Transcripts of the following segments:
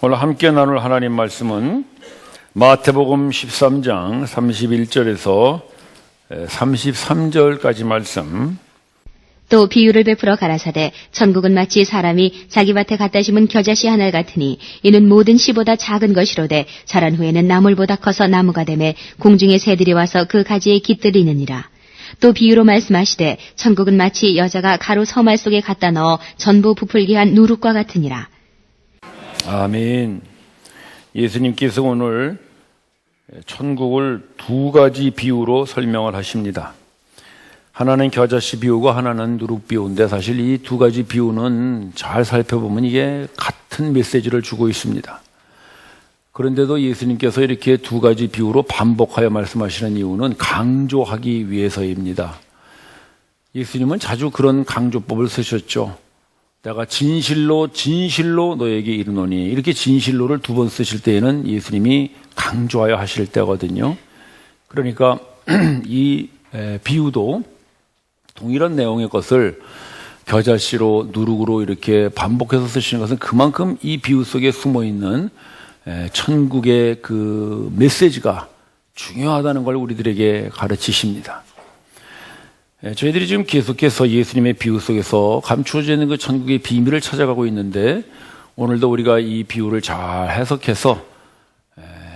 오늘 함께 나눌 하나님 말씀은 마태복음 13장 31절에서 33절까지 말씀. 또 비유를 베풀어 가라사대 천국은 마치 사람이 자기 밭에 갖다 심은 겨자씨 한 알 같으니 이는 모든 씨보다 작은 것이로되 자란 후에는 나물보다 커서 나무가 되매 공중의 새들이 와서 그 가지에 깃들이느니라. 또 비유로 말씀하시되 천국은 마치 여자가 가루 서말 속에 갖다 넣어 전부 부풀게 한 누룩과 같으니라. 아멘. 예수님께서 오늘 천국을 두 가지 비유로 설명을 하십니다. 하나는 겨자씨 비유고 하나는 누룩 비유인데 사실 이 두 가지 비유는 잘 살펴보면 이게 같은 메시지를 주고 있습니다. 그런데도 예수님께서 이렇게 두 가지 비유로 반복하여 말씀하시는 이유는 강조하기 위해서입니다. 예수님은 자주 그런 강조법을 쓰셨죠. 내가 진실로 너에게 이르노니, 이렇게 진실로를 두 번 쓰실 때에는 예수님이 강조하여 하실 때거든요. 그러니까 이 비유도 동일한 내용의 것을 겨자씨로 누룩으로 이렇게 반복해서 쓰시는 것은 그만큼 이 비유 속에 숨어있는 천국의 그 메시지가 중요하다는 걸 우리들에게 가르치십니다. 저희들이 지금 계속해서 예수님의 비유 속에서 감추어져 있는 그 천국의 비밀을 찾아가고 있는데, 오늘도 우리가 이 비유를 잘 해석해서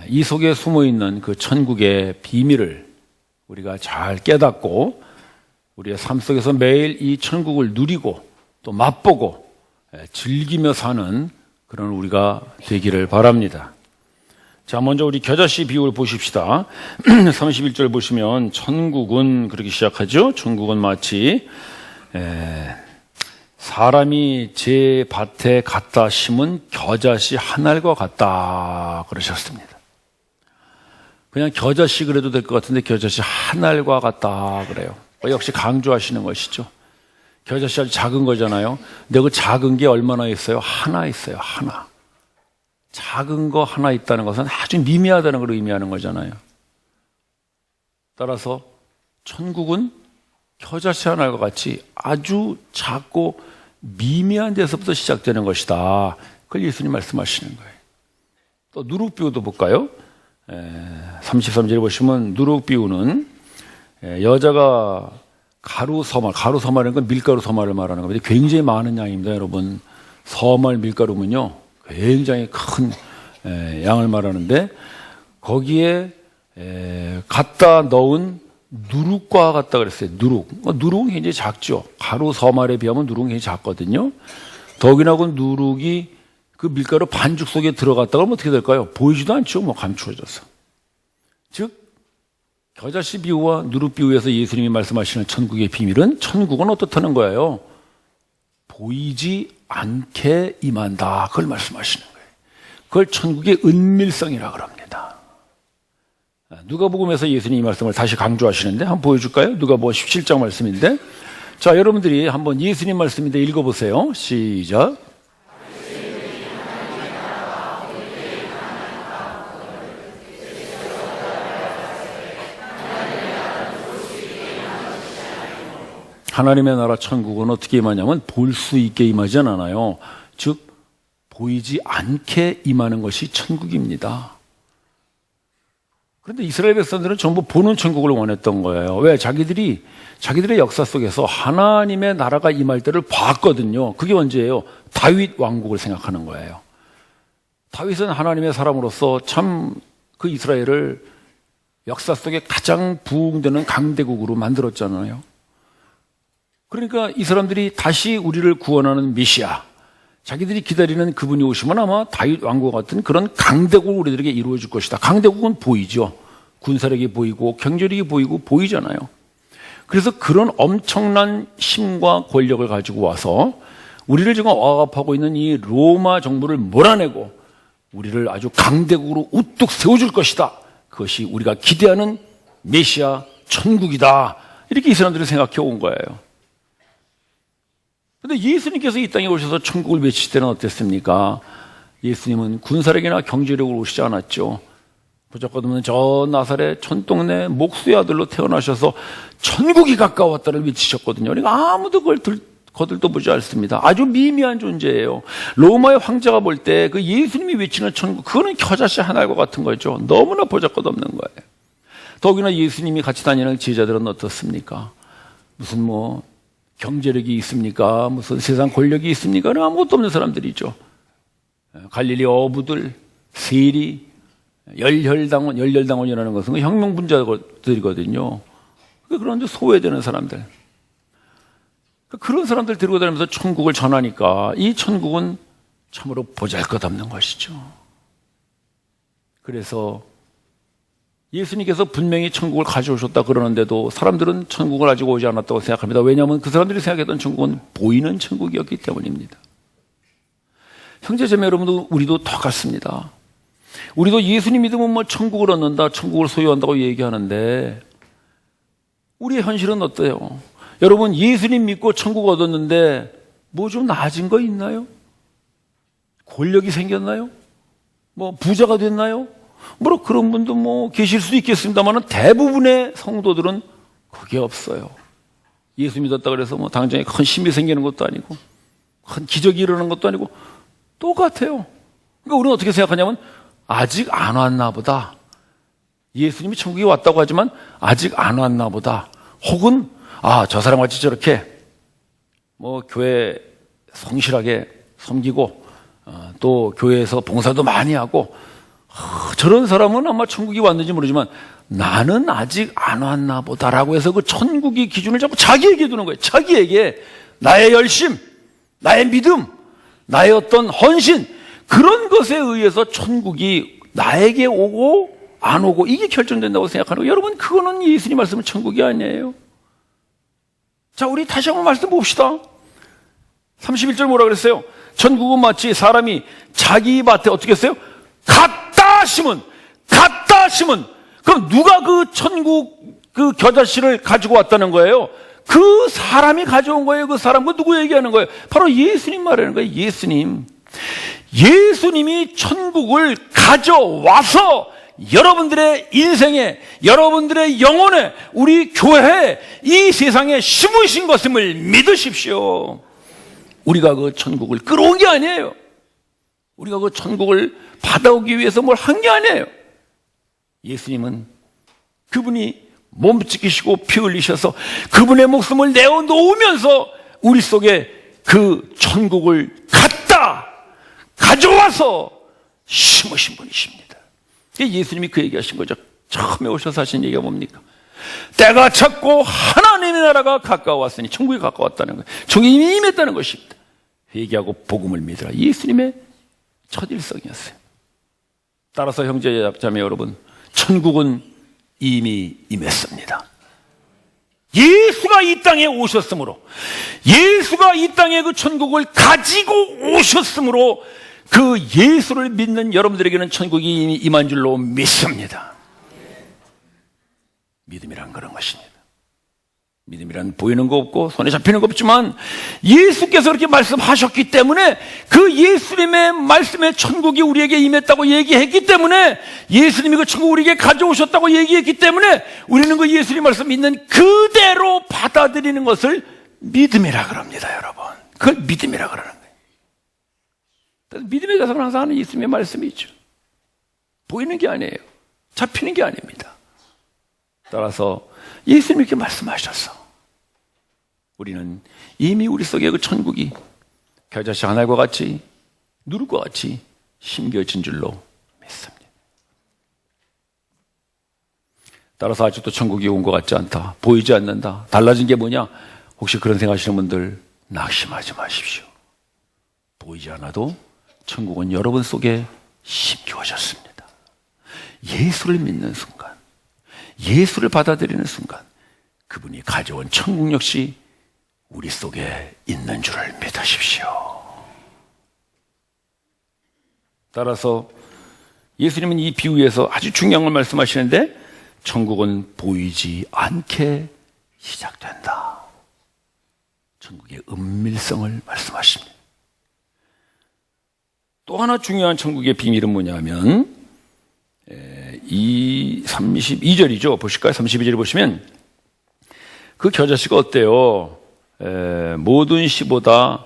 이 속에 숨어있는 그 천국의 비밀을 우리가 잘 깨닫고 우리의 삶 속에서 매일 이 천국을 누리고 또 맛보고 즐기며 사는 그런 우리가 되기를 바랍니다. 자, 먼저 우리 겨자씨 비유를 보십시다. 31절 보시면 천국은 그렇게 시작하죠. 천국은 마치 사람이 제 밭에 갖다 심은 겨자씨 한 알과 같다 그러셨습니다. 그냥 겨자씨 그래도 될 것 같은데 겨자씨 한 알과 같다 그래요. 역시 강조하시는 것이죠. 겨자씨 아주 작은 거잖아요. 근데 그 작은 게 얼마나 있어요? 하나 있어요. 하나. 작은 거 하나 있다는 것은 아주 미미하다는 걸 의미하는 거잖아요. 따라서 천국은 겨자씨 하나와 같이 아주 작고 미미한 데서부터 시작되는 것이다. 그걸 예수님 말씀하시는 거예요. 또 누룩 비유도 볼까요? 33절에 보시면 누룩 비유는 여자가 가루 서말은 건 밀가루 서말을 말하는 겁니다. 굉장히 많은 양입니다, 여러분. 서말 밀가루면요 굉장히 큰 양을 말하는데, 거기에 갖다 넣은 누룩과 같다 그랬어요. 누룩은 굉장히 작죠. 가루 서말에 비하면 누룩은 굉장히 작거든요. 더욱이나 그 누룩이 그 밀가루 반죽 속에 들어갔다 그러면 어떻게 될까요? 보이지도 않죠. 감추어져서. 즉 겨자씨 비유와 누룩 비유에서 예수님이 말씀하시는 천국의 비밀은, 천국은 어떻다는 거예요? 보이지 않게 임한다. 그걸 말씀하시는 거예요. 그걸 천국의 은밀성이라고 합니다. 누가복음에서 예수님이 이 말씀을 다시 강조하시는데 한번 보여줄까요? 누가복음 17장 말씀인데, 자, 여러분들이 한번 예수님 말씀인데 읽어보세요. 시작. 하나님의 나라 천국은 어떻게 임하냐면 볼 수 있게 임하지 않아요. 즉 보이지 않게 임하는 것이 천국입니다. 그런데 이스라엘 백성들은 전부 보는 천국을 원했던 거예요. 왜? 자기들의 역사 속에서 하나님의 나라가 임할 때를 봤거든요. 그게 언제예요? 다윗 왕국을 생각하는 거예요. 다윗은 하나님의 사람으로서 참 그 이스라엘을 역사 속에 가장 부흥되는 강대국으로 만들었잖아요. 그러니까 이 사람들이 다시 우리를 구원하는 메시아, 자기들이 기다리는 그분이 오시면 아마 다윗 왕국과 같은 그런 강대국을 우리들에게 이루어 줄 것이다. 강대국은 보이죠. 군사력이 보이고 경제력이 보이고 보이잖아요. 그래서 그런 엄청난 힘과 권력을 가지고 와서 우리를 지금 억압하고 있는 이 로마 정부를 몰아내고 우리를 아주 강대국으로 우뚝 세워줄 것이다. 그것이 우리가 기대하는 메시아 천국이다. 이렇게 이 사람들이 생각해 온 거예요. 그런데 예수님께서 이 땅에 오셔서 천국을 외칠 때는 어땠습니까? 예수님은 군사력이나 경제력으로 오시지 않았죠. 보잘것없는 저 나사렛 촌동네 목수의 아들로 태어나셔서 천국이 가까웠다를 외치셨거든요. 그러니까 아무도 그걸 거들떠 보지 않습니다. 아주 미미한 존재예요. 로마의 황제가 볼 때 그 예수님이 외치는 천국, 그거는 겨자씨 하나과 같은 거죠. 너무나 보잘것없는 거예요. 더욱이나 예수님이 같이 다니는 제자들은 어떻습니까? 무슨 뭐 경제력이 있습니까? 무슨 세상 권력이 있습니까? 아무것도 없는 사람들이죠. 갈릴리 어부들, 세리, 열혈당원이라는 것은 혁명분자들이거든요. 그런데 소외되는 사람들. 그런 사람들 데리고 다니면서 천국을 전하니까 이 천국은 참으로 보잘것없는 것이죠. 그래서 예수님께서 분명히 천국을 가져오셨다 그러는데도 사람들은 천국을 아직 오지 않았다고 생각합니다. 왜냐하면 그 사람들이 생각했던 천국은 보이는 천국이었기 때문입니다. 형제자매 여러분도 우리도 똑같습니다. 우리도 예수님 믿으면 뭐 천국을 얻는다, 천국을 소유한다고 얘기하는데 우리의 현실은 어때요? 여러분, 예수님 믿고 천국 얻었는데 뭐 좀 나아진 거 있나요? 권력이 생겼나요? 뭐 부자가 됐나요? 뭐 그런 분도 뭐 계실 수도 있겠습니다만 대부분의 성도들은 그게 없어요. 예수 믿었다 그래서 뭐 당장에 큰 힘이 생기는 것도 아니고 큰 기적이 일어나는 것도 아니고 똑같아요. 그러니까 우리는 어떻게 생각하냐면 아직 안 왔나 보다. 예수님이 천국에 왔다고 하지만 아직 안 왔나 보다. 혹은 저 사람같이 저렇게 뭐 교회 성실하게 섬기고 또 교회에서 봉사도 많이 하고 저런 사람은 아마 천국이 왔는지 모르지만 나는 아직 안 왔나 보다라고 해서 그 천국의 기준을 자꾸 자기에게 두는 거예요. 자기에게 나의 열심, 나의 믿음, 나의 어떤 헌신, 그런 것에 의해서 천국이 나에게 오고 안 오고 이게 결정된다고 생각하는 거예요. 여러분, 그거는 예수님 말씀은 천국이 아니에요. 자, 우리 다시 한번 말씀 봅시다. 31절 뭐라 그랬어요? 천국은 마치 사람이 자기 밭에 어떻게 했어요? 갖다 심은. 그럼 누가 그 천국 그 겨자씨를 가지고 왔다는 거예요? 그 사람이 가져온 거예요. 그 사람, 그 누구 얘기하는 거예요? 바로 예수님 말하는 거예요. 예수님이 천국을 가져와서 여러분들의 인생에, 여러분들의 영혼에, 우리 교회에, 이 세상에 심으신 것임을 믿으십시오. 우리가 그 천국을 끌어온 게 아니에요. 우리가 그 천국을 받아오기 위해서 뭘 한 게 아니에요. 예수님은 그분이 몸 지키시고 피 흘리셔서 그분의 목숨을 내어놓으면서 우리 속에 그 천국을 가져와서 심으신 분이십니다. 예수님이 그 얘기하신 거죠. 처음에 오셔서 하신 얘기가 뭡니까? 때가 찼고 하나님의 나라가 가까웠으니 천국이 가까웠다는 거예요. 천국이 이미 임했다는 것입니다. 회개하고 복음을 믿으라. 예수님의 첫 일성이었어요. 따라서 형제자매 여러분, 천국은 이미 임했습니다. 예수가 이 땅에 오셨으므로, 예수가 이 땅에 그 천국을 가지고 오셨으므로 그 예수를 믿는 여러분들에게는 천국이 이미 임한 줄로 믿습니다. 믿음이란 그런 것입니다. 믿음이란 보이는 거 없고 손에 잡히는 거 없지만 예수께서 그렇게 말씀하셨기 때문에 그 예수님의 말씀에 천국이 우리에게 임했다고 얘기했기 때문에 예수님이 그 천국 우리에게 가져오셨다고 얘기했기 때문에 우리는 그 예수님 말씀 있는 그대로 받아들이는 것을 믿음이라 그럽니다. 여러분, 그걸 믿음이라 그러는 거예요. 믿음의 자석은 항상 하는 예수님의 말씀이 있죠. 보이는 게 아니에요. 잡히는 게 아닙니다. 따라서 예수님이 이렇게 말씀하셨어. 우리는 이미 우리 속에 그 천국이 겨자씨 하나과 같이 누룩과 같이 심겨진 줄로 믿습니다. 따라서 아직도 천국이 온 것 같지 않다, 보이지 않는다, 달라진 게 뭐냐? 혹시 그런 생각하시는 분들 낙심하지 마십시오. 보이지 않아도 천국은 여러분 속에 심겨졌습니다. 예수를 믿는 순간, 예수를 받아들이는 순간 그분이 가져온 천국 역시 우리 속에 있는 줄을 믿으십시오. 따라서 예수님은 이 비유에서 아주 중요한 걸 말씀하시는데 천국은 보이지 않게 시작된다. 천국의 은밀성을 말씀하십니다. 또 하나 중요한 천국의 비밀은 뭐냐면 이 32절이죠. 보실까요? 32절을 보시면 그 겨자씨가 어때요? 모든 시보다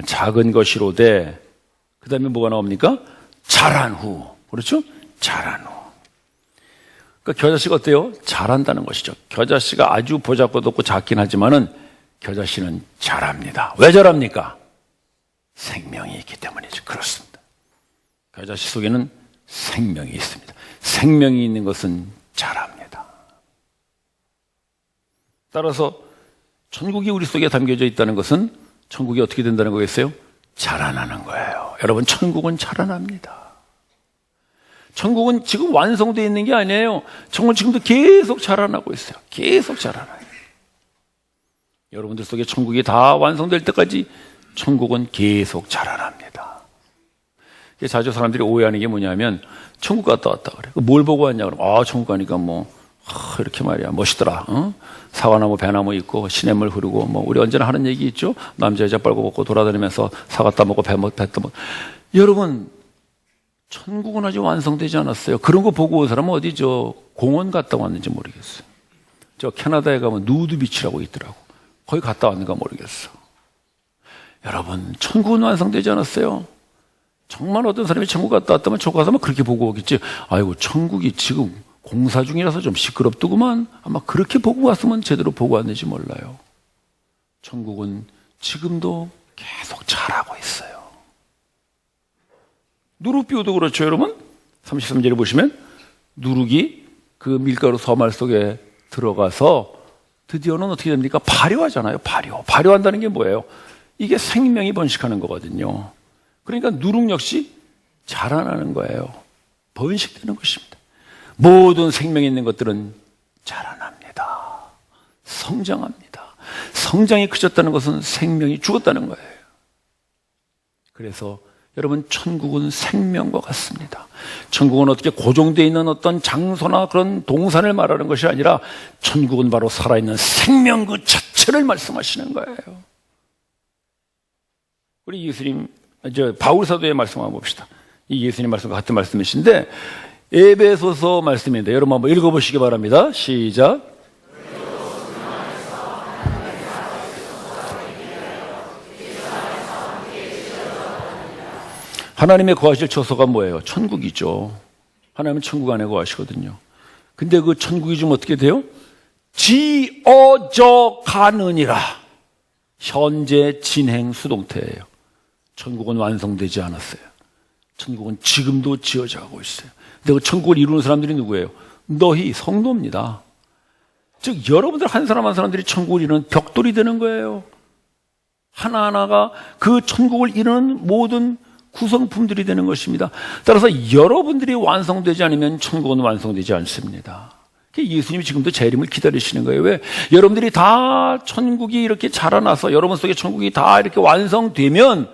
작은 것이로되 그 다음에 뭐가 나옵니까? 자란 후. 그렇죠? 자란 후. 그러니까 겨자씨가 어때요? 자란다는 것이죠. 겨자씨가 아주 보잘것없고 작긴 하지만은 겨자씨는 자랍니다. 왜 자랍니까? 생명이 있기 때문이죠. 그렇습니다. 겨자씨 속에는 생명이 있습니다. 생명이 있는 것은 자랍니다. 따라서 천국이 우리 속에 담겨져 있다는 것은 천국이 어떻게 된다는 거겠어요? 자라나는 거예요. 여러분, 천국은 자라납니다. 천국은 지금 완성되어 있는 게 아니에요. 천국은 지금도 계속 자라나고 있어요. 계속 자라나요. 여러분들 속에 천국이 다 완성될 때까지 천국은 계속 자라납니다. 자주 사람들이 오해하는 게 뭐냐면 천국 갔다 왔다 그래. 뭘 보고 왔냐 그러면 천국 가니까 이렇게 말이야 멋있더라. 사과나무 배나무 있고 시냇물 흐르고 우리 언제나 하는 얘기 있죠. 남자 여자 빨고 먹고 돌아다니면서 사과 따먹고 배 따먹고. 여러분, 천국은 아직 완성되지 않았어요. 그런 거 보고 온 사람은 어디죠? 공원 갔다 왔는지 모르겠어요. 저 캐나다에 가면 누드 비치라고 있더라고. 거기 갔다 왔는가 모르겠어. 여러분, 천국은 완성되지 않았어요. 정말 어떤 사람이 천국 갔다 왔다면 천국 가서 그렇게 보고 오겠지. 아이고, 천국이 지금 공사 중이라서 좀 시끄럽더구만. 아마 그렇게 보고 왔으면 제대로 보고 왔는지 몰라요. 천국은 지금도 계속 자라고 있어요. 누룩비유도 그렇죠, 여러분? 33절에 보시면 누룩이 그 밀가루 서말 속에 들어가서 드디어는 어떻게 됩니까? 발효하잖아요. 발효한다는 게 뭐예요? 이게 생명이 번식하는 거거든요. 그러니까 누룩 역시 자라나는 거예요. 번식되는 것입니다. 모든 생명 있는 것들은 자라납니다. 성장합니다. 성장이 그쳤다는 것은 생명이 죽었다는 거예요. 그래서 여러분, 천국은 생명과 같습니다. 천국은 어떻게 고정되어 있는 어떤 장소나 그런 동산을 말하는 것이 아니라 천국은 바로 살아있는 생명 그 자체를 말씀하시는 거예요. 우리 예수님, 바울 사도의 말씀 한번 봅시다. 이 예수님 말씀과 같은 말씀이신데 에베소서 말씀인데 여러분 한번 읽어보시기 바랍니다. 시작. 하나님의 거하실 처소가 뭐예요? 천국이죠. 하나님은 천국 안에 거하시거든요. 근데 그 천국이 좀 어떻게 돼요? 지어져 가느니라. 현재 진행 수동태예요. 천국은 완성되지 않았어요. 천국은 지금도 지어져 가고 있어요. 근데 그 천국을 이루는 사람들이 누구예요? 너희 성도입니다. 즉 여러분들 한 사람 한 사람들이 천국을 이루는 벽돌이 되는 거예요. 하나하나가 그 천국을 이루는 모든 구성품들이 되는 것입니다. 따라서 여러분들이 완성되지 않으면 천국은 완성되지 않습니다. 예수님이 지금도 재림을 기다리시는 거예요. 왜? 여러분들이 다 천국이 이렇게 자라나서 여러분 속에 천국이 다 이렇게 완성되면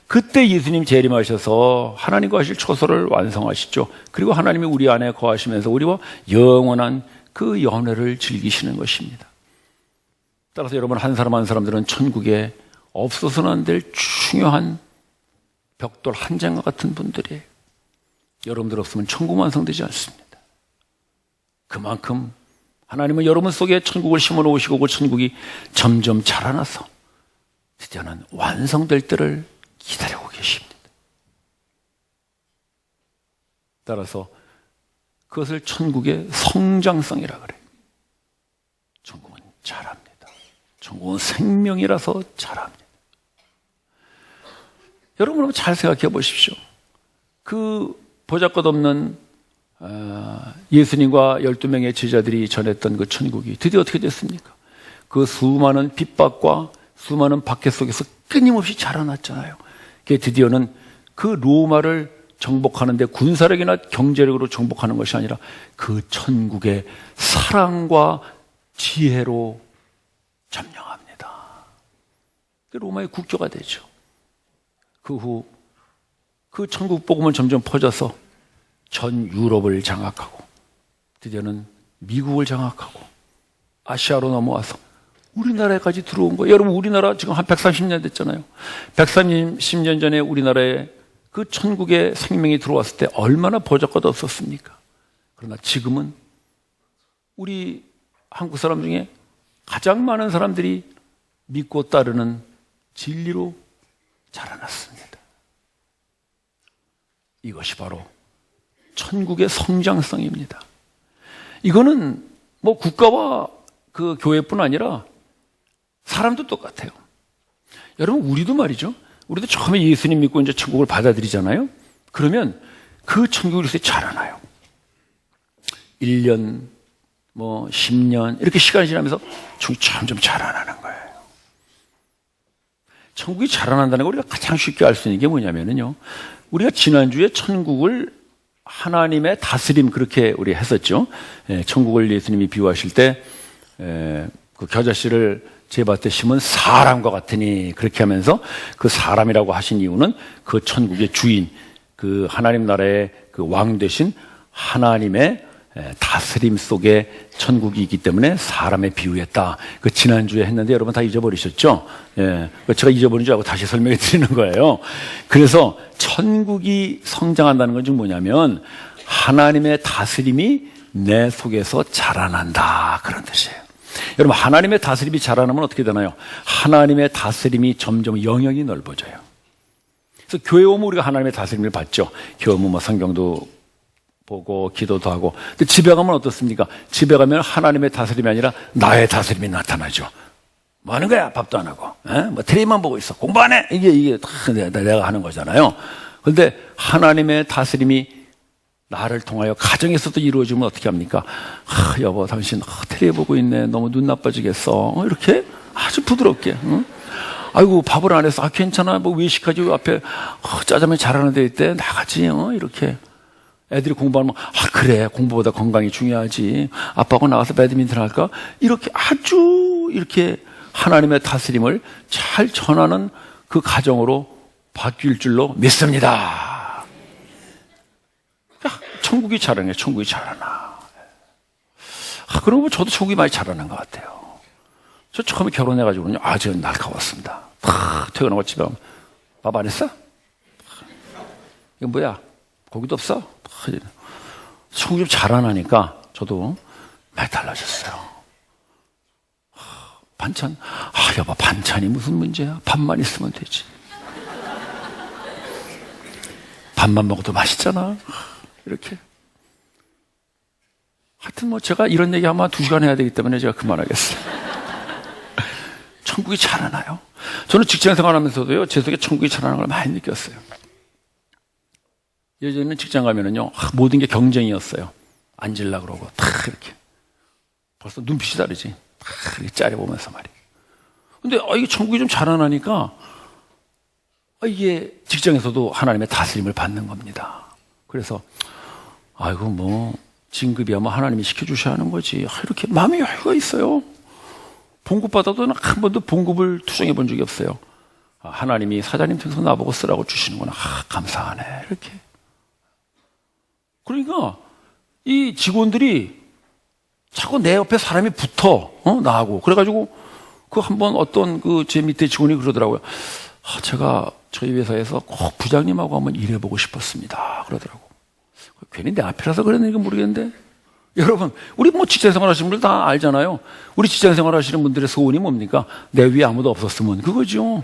그때 예수님 재림하셔서 하나님과 하실 처소를 완성하시죠. 그리고 하나님이 우리 안에 거하시면서 우리와 영원한 그 연회를 즐기시는 것입니다. 따라서 여러분 한 사람 한 사람들은 천국에 없어서는 안 될 중요한 벽돌 한 장과 같은 분들이에요. 여러분들 없으면 천국 완성되지 않습니다. 그만큼 하나님은 여러분 속에 천국을 심어놓으시고 그 천국이 점점 자라나서 드디어는 완성될 때를 기다리고 계십니다. 따라서 그것을 천국의 성장성이라 그래요. 천국은 자랍니다. 천국은 생명이라서 자랍니다. 여러분 잘 생각해 보십시오. 그 보잘것없는 예수님과 12명의 제자들이 전했던 그 천국이 드디어 어떻게 됐습니까? 그 수많은 핍박과 수많은 박해 속에서 끊임없이 자라났잖아요. 그게 드디어는 그 로마를 정복하는데 군사력이나 경제력으로 정복하는 것이 아니라 그 천국의 사랑과 지혜로 점령합니다. 로마의 국교가 되죠. 그 후 그 천국 복음은 점점 퍼져서 전 유럽을 장악하고 드디어는 미국을 장악하고 아시아로 넘어와서 우리나라에까지 들어온 거예요. 여러분 우리나라 지금 한 130년 됐잖아요. 130년 전에 우리나라에 그 천국의 생명이 들어왔을 때 얼마나 보잘것없었습니까? 그러나 지금은 우리 한국 사람 중에 가장 많은 사람들이 믿고 따르는 진리로 자라났습니다. 이것이 바로 천국의 성장성입니다. 이거는 뭐 국가와 그 교회뿐 아니라 사람도 똑같아요. 여러분, 우리도 말이죠. 우리도 처음에 예수님 믿고 이제 천국을 받아들이잖아요. 그러면 그 천국이 요새 자라나요. 1년, 뭐 10년 이렇게 시간이 지나면서 천국이 점점 자라나는 거예요. 천국이 자라난다는 걸 우리가 가장 쉽게 알 수 있는 게 뭐냐면요. 우리가 지난주에 천국을 하나님의 다스림 그렇게 우리 했었죠. 천국을 예수님이 비유하실 때 그 겨자씨를 제밭에 심은 사람과 같으니 그렇게 하면서 그 사람이라고 하신 이유는 그 천국의 주인, 그 하나님 나라의 그 왕 되신 하나님의 다스림 속에 천국이 있기 때문에 사람에 비유했다. 그 지난주에 했는데 여러분 다 잊어버리셨죠? 제가 잊어버린 줄 알고 다시 설명해 드리는 거예요. 그래서 천국이 성장한다는 건 지금 뭐냐면 하나님의 다스림이 내 속에서 자라난다. 그런 뜻이에요. 여러분, 하나님의 다스림이 자라나면 어떻게 되나요? 하나님의 다스림이 점점 영역이 넓어져요. 그래서 교회 오면 우리가 하나님의 다스림을 받죠. 교회 오면 뭐 성경도 보고 기도도 하고. 근데 집에 가면 어떻습니까? 집에 가면 하나님의 다스림이 아니라 나의 다스림이 나타나죠. 뭐 하는 거야? 밥도 안 하고. 뭐 텔레비만 보고 있어. 공부 안 해? 이게 다 내가 하는 거잖아요. 그런데 하나님의 다스림이 나를 통하여 가정에서도 이루어지면 어떻게 합니까? 여보, 당신 텔레비 보고 있네. 너무 눈 나빠지겠어. 이렇게 아주 부드럽게. 응? 아이고, 밥을 안 해서 괜찮아. 뭐 외식하지. 앞에 짜장면 잘하는 데 있대. 나가지. 이렇게. 애들이 공부하면 그래, 공부보다 건강이 중요하지. 아빠하고 나가서 배드민턴 할까? 이렇게 아주 이렇게 하나님의 다스림을 잘 전하는 그 가정으로 바뀔 줄로 믿습니다. 천국이 자라네. 천국이 자라나. 그러고 저도 천국이 많이 자라는 것 같아요. 저 처음에 결혼해가지고는요, 저 날카로웠습니다. 퇴근하고 집에 가면 밥 안 했어? 이거 뭐야? 고기도 없어? 천국이 좀 자라나니까 저도 많이 달라졌어요. 반찬, 여보, 반찬이 무슨 문제야? 밥만 있으면 되지. 밥만 먹어도 맛있잖아. 이렇게. 하여튼 뭐 제가 이런 얘기 아마 2시간 해야 되기 때문에 제가 그만하겠어요. 천국이 자라나요? 저는 직장 생활하면서도요, 제 속에 천국이 자라는 걸 많이 느꼈어요. 예전에는 직장 가면은요, 모든 게 경쟁이었어요. 앉으려고 그러고, 탁 이렇게. 벌써 눈빛이 다르지. 탁 이렇게 째려보면서 말이에요. 근데, 이게 천국이 좀 자라나니까, 이게 직장에서도 하나님의 다스림을 받는 겁니다. 그래서, 진급이야 뭐 하나님이 시켜주셔야 하는 거지. 이렇게 마음의 여유가 있어요. 봉급 받아도 한 번도 봉급을 투정해 본 적이 없어요. 하나님이 사장님 통해서 나보고 쓰라고 주시는구나. 감사하네. 이렇게. 그러니까 이 직원들이 자꾸 내 옆에 사람이 붙어, 나하고. 그래가지고 그 한번 어떤 제 밑에 직원이 그러더라고요. 제가 저희 회사에서 꼭 부장님하고 한번 일해보고 싶었습니다. 그러더라고. 괜히 내 앞이라서 그랬는지 모르겠는데. 여러분, 우리 뭐 직장생활 하시는 분들 다 알잖아요. 우리 직장생활 하시는 분들의 소원이 뭡니까? 내 위에 아무도 없었으면 그거죠.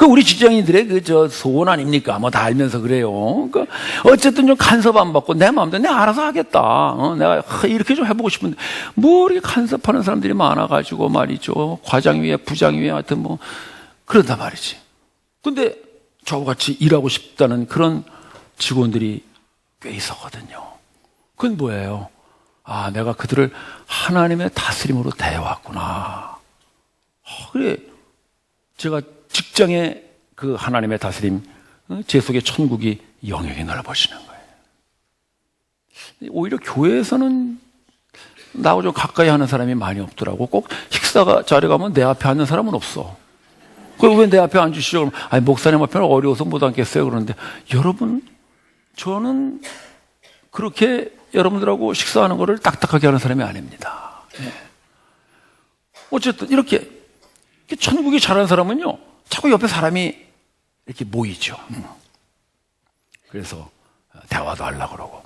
우리 직장인들의 소원 아닙니까? 뭐 다 알면서 그래요. 어쨌든 좀 간섭 안 받고 내 마음대로 내가 알아서 하겠다. 내가 이렇게 좀 해보고 싶은데 뭐 이렇게 간섭하는 사람들이 많아가지고 말이죠. 과장 위에 부장 위에 하여튼 뭐 그런단 말이지. 근데 저와 같이 일하고 싶다는 그런 직원들이 꽤 있었거든요. 그건 뭐예요? 내가 그들을 하나님의 다스림으로 대해왔구나. 그래, 제가 직장에 그 하나님의 다스림, 제 속에 천국이 영역이 넓어지는 거예요. 오히려 교회에서는 나하고 좀 가까이 하는 사람이 많이 없더라고. 꼭 식사가 자리에 가면 내 앞에 앉는 사람은 없어. 그리고 왜 내 앞에 앉으시죠? 그러면 목사님 앞에는 어려워서 못 앉겠어요. 그러는데 여러분, 저는 그렇게 여러분들하고 식사하는 거를 딱딱하게 하는 사람이 아닙니다. 어쨌든 이렇게 천국이 자란 사람은요, 자꾸 옆에 사람이 이렇게 모이죠. 그래서 대화도 하려고 그러고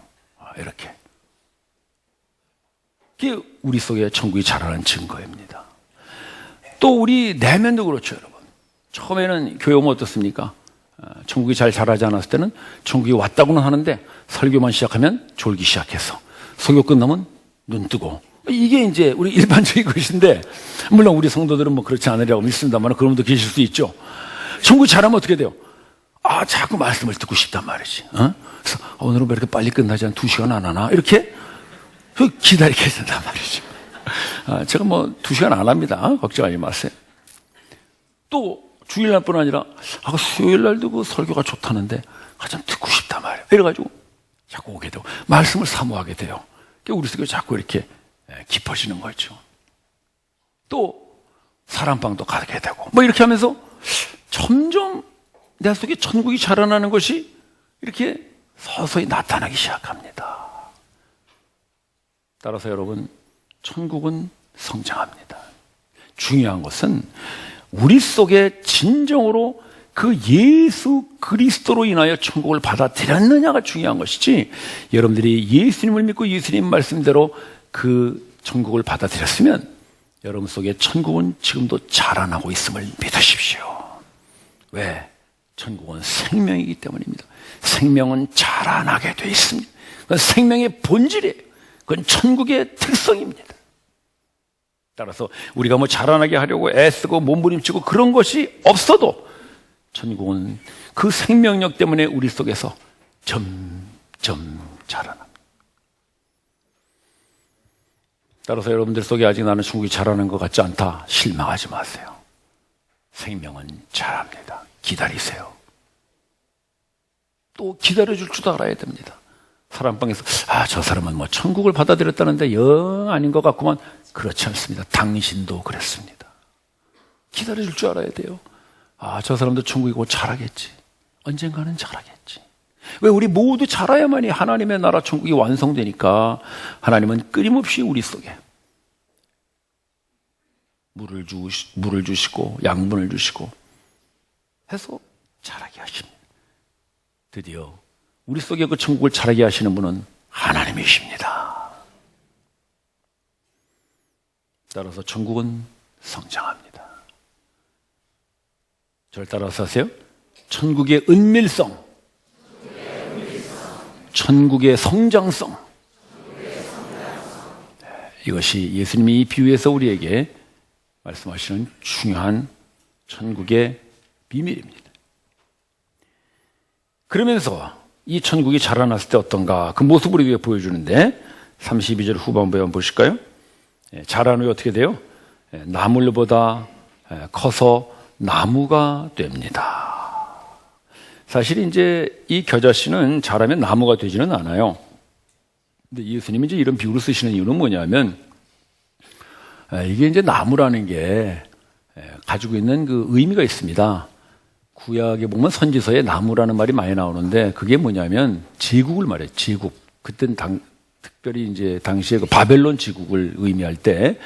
이렇게. 그게 우리 속에 천국이 자라는 증거입니다. 또 우리 내면도 그렇죠, 여러분. 처음에는 교회 오면 어떻습니까? 천국이 잘 자라지 않았을 때는 천국이 왔다고는 하는데 설교만 시작하면 졸기 시작해서 설교 끝나면 눈 뜨고, 이게 이제 우리 일반적인 것인데, 물론 우리 성도들은 뭐 그렇지 않으리라고 믿습니다만 그런 분도 계실 수 있죠. 천국이 잘하면 어떻게 돼요? 자꾸 말씀을 듣고 싶단 말이지. 그래서 오늘은 왜 이렇게 빨리 끝나지? 한 2시간 안 하나? 이렇게 기다리게 된단 말이죠. 제가 뭐 2시간 안 합니다. 걱정하지 마세요. 또 주일날뿐 아니라 수요일날도 그 설교가 좋다는데 좀 듣고 싶단 말이에요. 이래가지고 자꾸 오게 되고 말씀을 사모하게 돼요. 우리 속에 자꾸 이렇게 깊어지는 거죠. 또 사랑방도 가게 되고 뭐 이렇게 하면서 점점 내 속에 천국이 자라나는 것이 이렇게 서서히 나타나기 시작합니다. 따라서 여러분, 천국은 성장합니다. 중요한 것은 우리 속에 진정으로 그 예수 그리스도로 인하여 천국을 받아들였느냐가 중요한 것이지, 여러분들이 예수님을 믿고 예수님 말씀대로 그 천국을 받아들였으면 여러분 속에 천국은 지금도 자라나고 있음을 믿으십시오. 왜? 천국은 생명이기 때문입니다. 생명은 자라나게 돼 있습니다. 그건 생명의 본질이에요. 그건 천국의 특성입니다. 따라서 우리가 뭐 자라나게 하려고 애쓰고 몸부림치고 그런 것이 없어도 천국은 그 생명력 때문에 우리 속에서 점점 자라납니다. 따라서 여러분들 속에 아직 나는 천국이 자라는 것 같지 않다, 실망하지 마세요. 생명은 자랍니다. 기다리세요. 또 기다려줄 줄도 알아야 됩니다. 사람방에서 저 사람은 뭐 천국을 받아들였다는데 영 아닌 것 같구만. 그렇지 않습니다. 당신도 그랬습니다. 기다려줄 줄 알아야 돼요. 저 사람도 천국이 곧 자라겠지. 언젠가는 자라겠지. 왜? 우리 모두 자라야만이 하나님의 나라 천국이 완성되니까 하나님은 끊임없이 우리 속에 물을 주시고 양분을 주시고 해서 자라게 하십니다. 드디어 우리 속에 그 천국을 자라게 하시는 분은 하나님이십니다. 따라서 천국은 성장합니다. 저를 따라서 하세요. 천국의 은밀성, 천국의 성장성, 이것이 예수님이 이 비유에서 우리에게 말씀하시는 중요한 천국의 비밀입니다. 그러면서 이 천국이 자라났을 때 어떤가, 그 모습을 우리에게 보여주는데 32절 후반부에 한번 보실까요? 자란 후에 어떻게 돼요? 나물보다 커서 나무가 됩니다. 사실 이제 이 겨자씨는 자라면 나무가 되지는 않아요. 근데 예수님이 이제 이런 비유를 쓰시는 이유는 뭐냐면, 이게 이제 나무라는 게 가지고 있는 그 의미가 있습니다. 구약에 보면 선지서에 나무라는 말이 많이 나오는데, 그게 뭐냐면 제국을 말해요. 제국. 그때는 특별히 이제 당시에 그 바벨론 제국을 의미할 때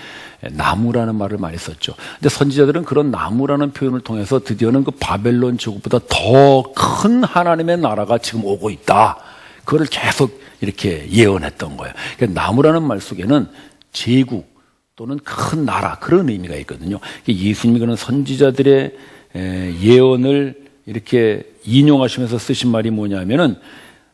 나무라는 말을 많이 썼죠. 근데 선지자들은 그런 나무라는 표현을 통해서 드디어는 그 바벨론 제국보다 더 큰 하나님의 나라가 지금 오고 있다, 그거를 계속 이렇게 예언했던 거예요. 그러니까 나무라는 말 속에는 제국 또는 큰 나라, 그런 의미가 있거든요. 예수님이 그런 선지자들의 예언을 이렇게 인용하시면서 쓰신 말이 뭐냐면은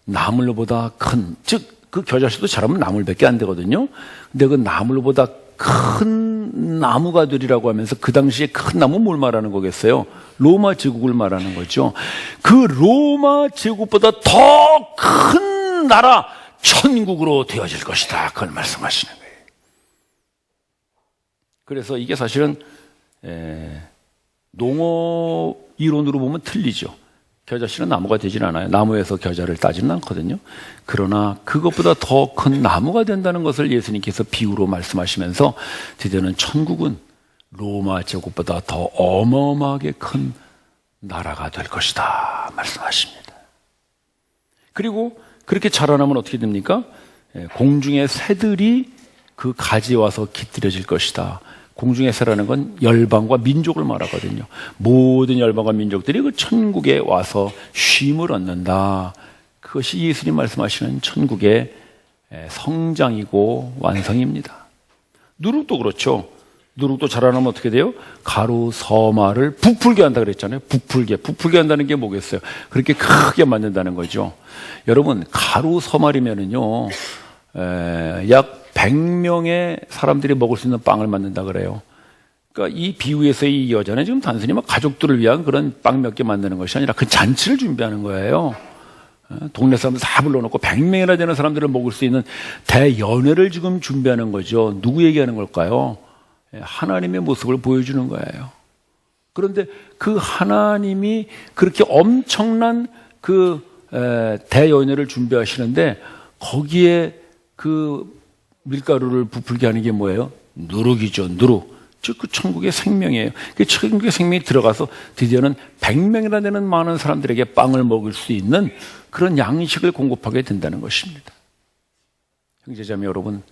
나물보다 큰, 즉 그 겨자씨도 자라면 나물밖에 안 되거든요. 근데 그 나물보다 큰 나무가 되리라고 하면서 그 당시에 큰 나무 뭘 말하는 거겠어요? 로마 제국을 말하는 거죠. 그 로마 제국보다 더 큰 나라, 천국으로 되어질 것이다, 그걸 말씀하시는 거예요. 그래서 이게 사실은 농업 이론으로 보면 틀리죠. 겨자씨는 나무가 되진 않아요. 나무에서 겨자를 따지는 않거든요. 그러나 그것보다 더 큰 나무가 된다는 것을 예수님께서 비유로 말씀하시면서 드디어는 천국은 로마 제국보다 더 어마어마하게 큰 나라가 될 것이다 말씀하십니다. 그리고 그렇게 자라나면 어떻게 됩니까? 공중의 새들이 그 가지에 와서 깃들여질 것이다. 공중의 새라는 건 열방과 민족을 말하거든요. 모든 열방과 민족들이 그 천국에 와서 쉼을 얻는다. 그것이 예수님 말씀하시는 천국의 성장이고 완성입니다. 누룩도 그렇죠. 누룩도 자라나면 어떻게 돼요? 가루, 서마를 부풀게 한다 그랬잖아요. 부풀게 한다는 게 뭐겠어요? 그렇게 크게 만든다는 거죠. 여러분, 가루 서말이면은요, 약 100명의 사람들이 먹을 수 있는 빵을 만든다 그래요. 그러니까 이 비유에서 이 여자는 지금 단순히 막 가족들을 위한 그런 빵 몇 개 만드는 것이 아니라 그 잔치를 준비하는 거예요. 동네 사람들 다 불러놓고 100명이나 되는 사람들을 먹을 수 있는 대연회를 지금 준비하는 거죠. 누구 얘기하는 걸까요? 하나님의 모습을 보여주는 거예요. 그런데 그 하나님이 그렇게 엄청난 그 대연회를 준비하시는데 거기에 그 밀가루를 부풀게 하는 게 뭐예요? 누룩이죠. 누룩. 즉 그 천국의 생명이에요. 그 천국의 생명이 들어가서 드디어는 100명이나 되는 많은 사람들에게 빵을 먹을 수 있는 그런 양식을 공급하게 된다는 것입니다. 형제자매 여러분,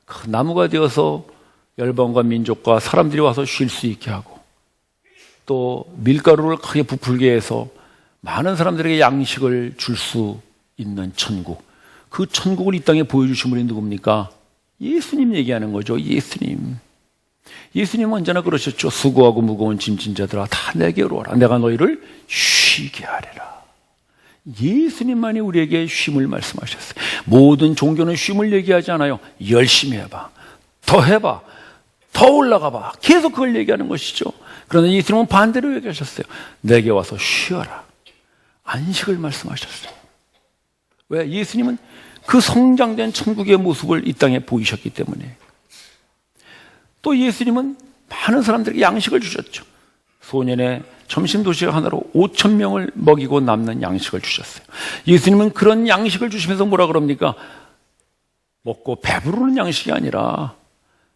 그 나무가 되어서 열방과 민족과 사람들이 와서 쉴 수 있게 하고 또 밀가루를 크게 부풀게 해서 많은 사람들에게 양식을 줄 수 있는 천국, 그 천국을 이 땅에 보여주신 분이 누굽니까? 예수님 얘기하는 거죠. 예수님은 언제나 그러셨죠. 수고하고 무거운 짐진 자들아 다 내게로 오라. 내가 너희를 쉬게 하리라. 예수님만이 우리에게 쉼을 말씀하셨어요. 모든 종교는 쉼을 얘기하지 않아요. 열심히 해봐, 더 해봐, 더 올라가봐, 계속 그걸 얘기하는 것이죠. 그러나 예수님은 반대로 얘기하셨어요. 내게 와서 쉬어라. 안식을 말씀하셨어요. 왜? 예수님은 그 성장된 천국의 모습을 이 땅에 보이셨기 때문에. 또 예수님은 많은 사람들에게 양식을 주셨죠. 소년의 점심 도시락 하나로 5,000명을 먹이고 남는 양식을 주셨어요. 예수님은 그런 양식을 주시면서 뭐라 그럽니까? 먹고 배부르는 양식이 아니라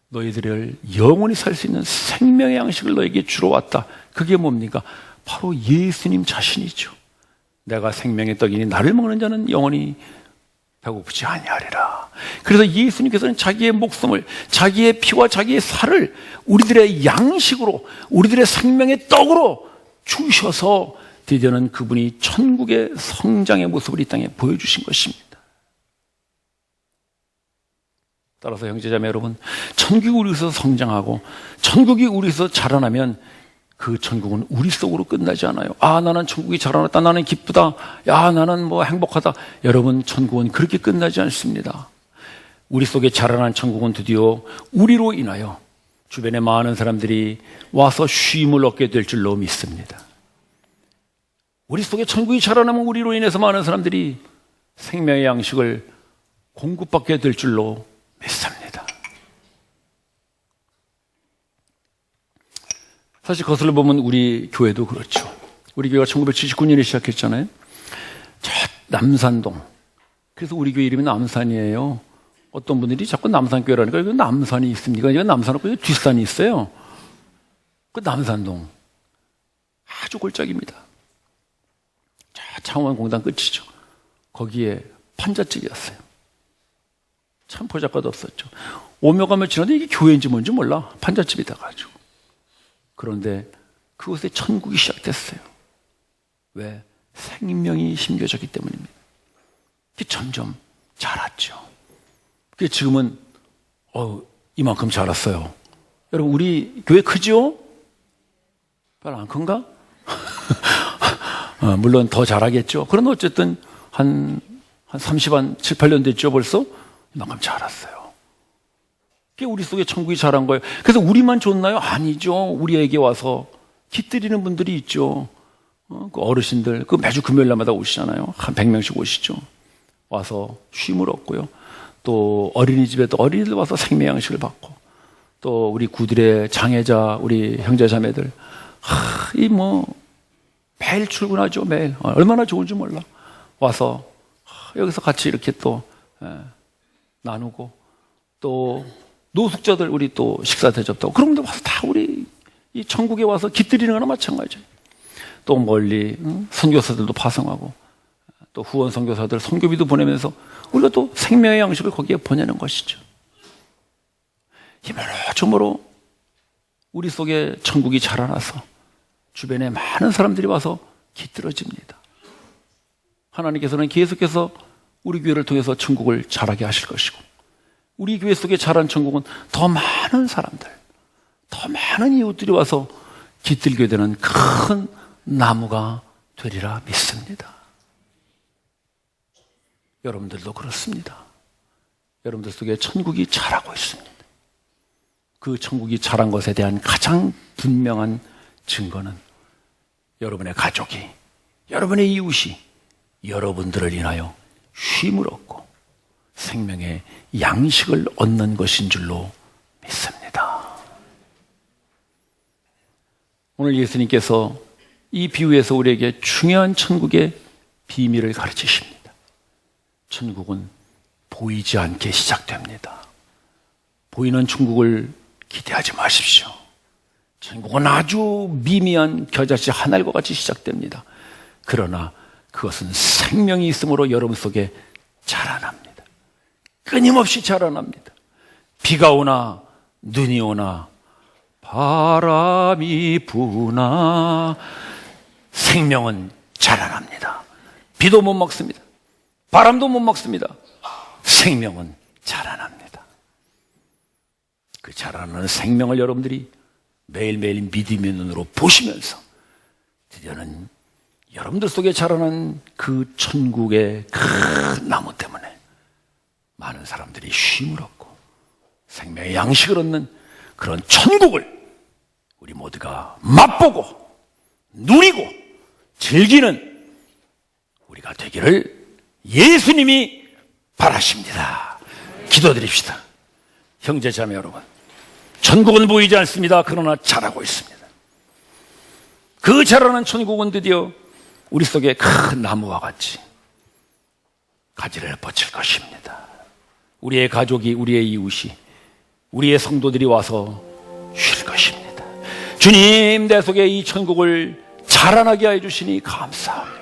너희들을 영원히 살 수 있는 생명의 양식을 너에게 주러 왔다. 그게 뭡니까? 바로 예수님 자신이죠. 내가 생명의 떡이니 나를 먹는 자는 영원히 배고프지 아니하리라. 그래서 예수님께서는 자기의 목숨을, 자기의 피와 자기의 살을 우리들의 양식으로, 우리들의 생명의 떡으로 주셔서 드디어는 그분이 천국의 성장의 모습을 이 땅에 보여주신 것입니다. 따라서 형제자매 여러분, 천국이 우리에서 성장하고 천국이 우리에서 자라나면 그 천국은 우리 속으로 끝나지 않아요. 아, 나는 천국이 자라났다, 나는 기쁘다, 야, 나는 뭐 행복하다. 여러분, 천국은 그렇게 끝나지 않습니다. 우리 속에 자라난 천국은 드디어 우리로 인하여 주변에 많은 사람들이 와서 쉼을 얻게 될 줄로 믿습니다. 우리 속에 천국이 자라나면 우리로 인해서 많은 사람들이 생명의 양식을 공급받게 될 줄로 믿습니다. 사실 거슬러 보면 우리 교회도 그렇죠. 우리 교회가 1979년에 시작했잖아요. 저 남산동. 그래서 우리 교회 이름이 남산이에요. 어떤 분들이 자꾸 남산교회라니까 이거 남산이 있습니까? 이거 남산 없고 뒷산이 있어요. 그 남산동. 아주 골짜기입니다. 자, 창원공단 끝이죠. 거기에 판잣집이었어요. 참 보잘것도 없었죠. 오며 가며 지나는데 이게 교회인지 뭔지 몰라. 판잣집이다 가지고. 그런데 그곳에 천국이 시작됐어요. 왜? 생명이 심겨졌기 때문입니다. 그게 점점 자랐죠. 그게 지금은 이만큼 자랐어요. 여러분, 우리 교회 크죠? 별로 안 큰가? 물론 더 자라겠죠. 그런데 어쨌든 한 7, 8년 됐죠 벌써? 이만큼 자랐어요. 그게 우리 속에 천국이 자란 거예요. 그래서 우리만 좋나요? 아니죠. 우리에게 와서 깃들이는 분들이 있죠. 그 어르신들, 그 매주 금요일날마다 오시잖아요. 한 100명씩 오시죠. 와서 쉼을 얻고요. 또 어린이집에도 어린이들 와서 생명 양식을 받고, 또 우리 구들의 장애자, 우리 형제자매들, 매일 출근하죠. 매일. 얼마나 좋은지 몰라. 와서 여기서 같이 이렇게 또 나누고, 또 노숙자들 우리 또 식사 대접도 하고, 그런 분들 와서 다 우리 이 천국에 와서 깃들이는 거나 마찬가지예요. 또 멀리 선교사들도 파송하고, 또 후원 선교사들 선교비도 보내면서 우리가 또 생명의 양식을 거기에 보내는 것이죠. 이모저모로 우리 속에 천국이 자라나서 주변에 많은 사람들이 와서 깃들어집니다. 하나님께서는 계속해서 우리 교회를 통해서 천국을 자라게 하실 것이고, 우리 교회 속에 자란 천국은 더 많은 사람들, 더 많은 이웃들이 와서 깃들게 되는 큰 나무가 되리라 믿습니다. 여러분들도 그렇습니다. 여러분들 속에 천국이 자라고 있습니다. 그 천국이 자란 것에 대한 가장 분명한 증거는 여러분의 가족이, 여러분의 이웃이 여러분들을 인하여 쉼을 얻고 생명의 양식을 얻는 것인 줄로 믿습니다. 오늘 예수님께서 이 비유에서 우리에게 중요한 천국의 비밀을 가르치십니다. 천국은 보이지 않게 시작됩니다. 보이는 천국을 기대하지 마십시오. 천국은 아주 미미한 겨자씨 한 알과 같이 시작됩니다. 그러나 그것은 생명이 있으므로 여러분 속에 자라납니다. 끊임없이 자라납니다. 비가 오나 눈이 오나 바람이 부나 생명은 자라납니다. 비도 못 먹습니다. 바람도 못 먹습니다. 생명은 자라납니다. 그 자라나는 생명을 여러분들이 매일매일 믿음의 눈으로 보시면서 드디어는 여러분들 속에 자라난 그 천국의 큰 나무 때문에 많은 사람들이 쉼을 얻고 생명의 양식을 얻는 그런 천국을 우리 모두가 맛보고 누리고 즐기는 우리가 되기를 예수님이 바라십니다. 기도드립시다. 형제자매 여러분, 천국은 보이지 않습니다. 그러나 자라고 있습니다. 그 자라는 천국은 드디어 우리 속에 큰 나무와 같이 가지를 뻗칠 것입니다. 우리의 가족이, 우리의 이웃이, 우리의 성도들이 와서 쉴 것입니다. 주님, 내 속에 이 천국을 자라나게 해주시니 감사합니다.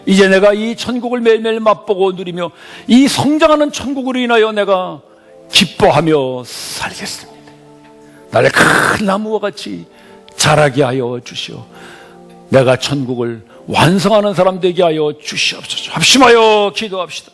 이제 내가 이 천국을 매일매일 맛보고 누리며 이 성장하는 천국으로 인하여 내가 기뻐하며 살겠습니다. 나를 큰 나무와 같이 자라게 하여 주시오. 내가 천국을 완성하는 사람 되게 하여 주시옵소서. 합심하여 기도합시다.